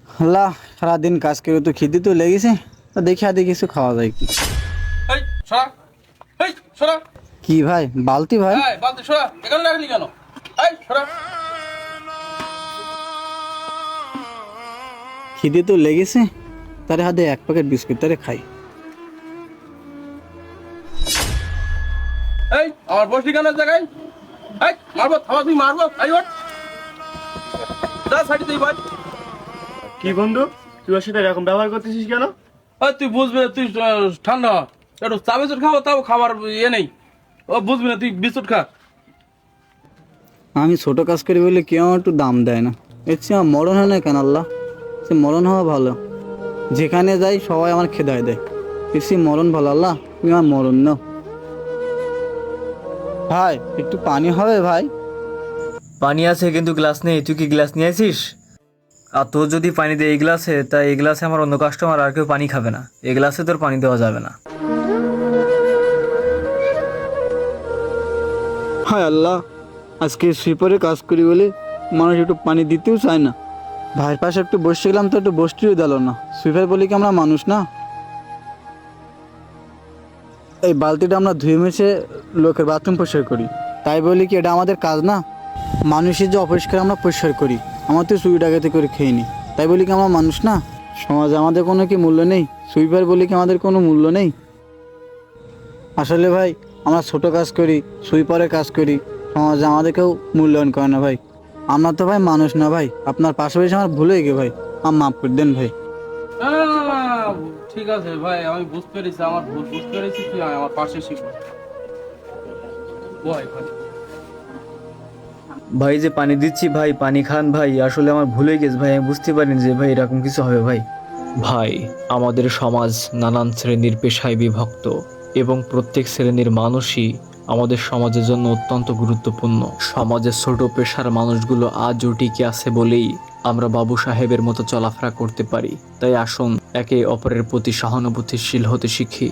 আল্লাহ, সারাদিন কাজ করে তো খিদে তো লেগেছে, তো দেখি আদি কিছু খাওয়া যায় কি। এই সরা, এই সরা, কি ভাই, বালতি ভাই? এই বালতি সরা, এখানে রাখলি কেন? এই সরা। খিদে তো লেগেছে, তারে হাতে এক প্যাকেট বিস্কুট তারে খাই। এই আমার বসলি কেন জায়গায়? এই মারবো, থামা তুই মারবো, এই ওঠ। যা সাইড তুই ভাই। কি বন্ধু, তুই ওর সাথে এরকম ব্যবহার করতেছিস কেন? ওই তুই বুঝবি না, তুই ঠান্ডা হ। একটু চা বিস্কুট খাবো, তাও খাবার ইয়ে নেই। ও বুঝবি না, তুই বিস্কুট খা। আমি ছোট কাজ করি বলে কেউ আমার একটু দাম দেয় না। এর চেয়ে আমার মরণ হয় না কেন আল্লাহ? সে মরণ হওয়া ভালো। যেখানে যাই সবাই আমার খেদায় দেয়। এর চেয়ে মরণ ভালো আল্লাহ, তুমি আমার মরণ নাও। ভাই একটু পানি হবে ভাই? পানি আছে কিন্তু গ্লাস নেই। তুই কি গ্লাস নিয়ে আসিস? আর তোর যদি পানি দেয় এই গ্লাসে, তা এই গ্লাসে আমার অন্য কাস্টমার আর কেউ পানি খাবে না। এই গ্লাসে তোর পানি দেওয়া যাবে না। হায় আল্লাহ, আজকে সুইপারে কাজ করি বলে মানুষ একটু পানি দিতেও চায় না। ভাইয়ের পাশে একটু বসে গেলাম তো একটু বসতেও দিল না। সুইপার বলি কি আমরা মানুষ না? এই বালতিটা আমরা ধুয়ে মেশে লোকের বাথরুম পরিষ্কার করি, তাই বলি কি এটা আমাদের কাজ না? মানুষের যে অপরিষ্কার আমরা পরিষ্কার করি, আমার তো চুরি ডাকাতি করে খেয়ে নি, তাই বলি কি আমরা মানুষ না? সমাজে আমাদের কোনো কি মূল্য নেই? সুইপার বলি কি আমাদের কোনো মূল্য নেই? আসলে ভাই, আমরা ছোট কাজ করি, সুইপারের কাজ করি, সমাজে আমাদের কেউ মূল্যায়ন করে না ভাই। আমরা তো ভাই মানুষ না ভাই। আপনার পাশাপাশি আমার ভুল হয়ে গে ভাই, আমার মাফ করে দেন ভাই। ঠিক আছে ভাই, আমি বুঝতে পেরেছি, আমার ভুল বুঝতে পেরেছি। তুই আয় আমার পাশে শিখো। ভাই ভাই ভাই যে পানি দিচ্ছি ভাই, পানি খান ভাই। আসলে আমার ভুলে গেছে ভাই, আমি বুঝতে পারিনি যে ভাই এরকম কিছু হবে ভাই। ভাই, আমাদের সমাজ নানান শ্রেণীর পেশায় বিভক্ত এবং প্রত্যেক শ্রেণীর মানুষই আমাদের সমাজের জন্য অত্যন্ত গুরুত্বপূর্ণ। সমাজের ছোট পেশার মানুষগুলো আজও টিকে আছে বলেই আমরা বাবু সাহেবের মতো চলাফেরা করতে পারি। তাই আসুন একে অপরের প্রতি সহানুভূতিশীল হতে শিখি।